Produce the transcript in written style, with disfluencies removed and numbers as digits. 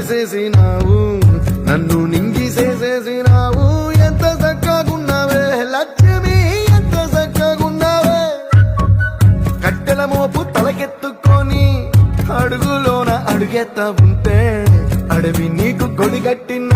తడిసేసినావు నన్ను నింగిసేసేసినావు ఎంత చక్కగున్నావే లక్ష్మి ఎంత చక్కగున్నావే కట్టెల మోపు తలకెత్తుకొని అడుగులోన అడుగెత్త ఉంటే అడవి నీకు కొడిగట్టిన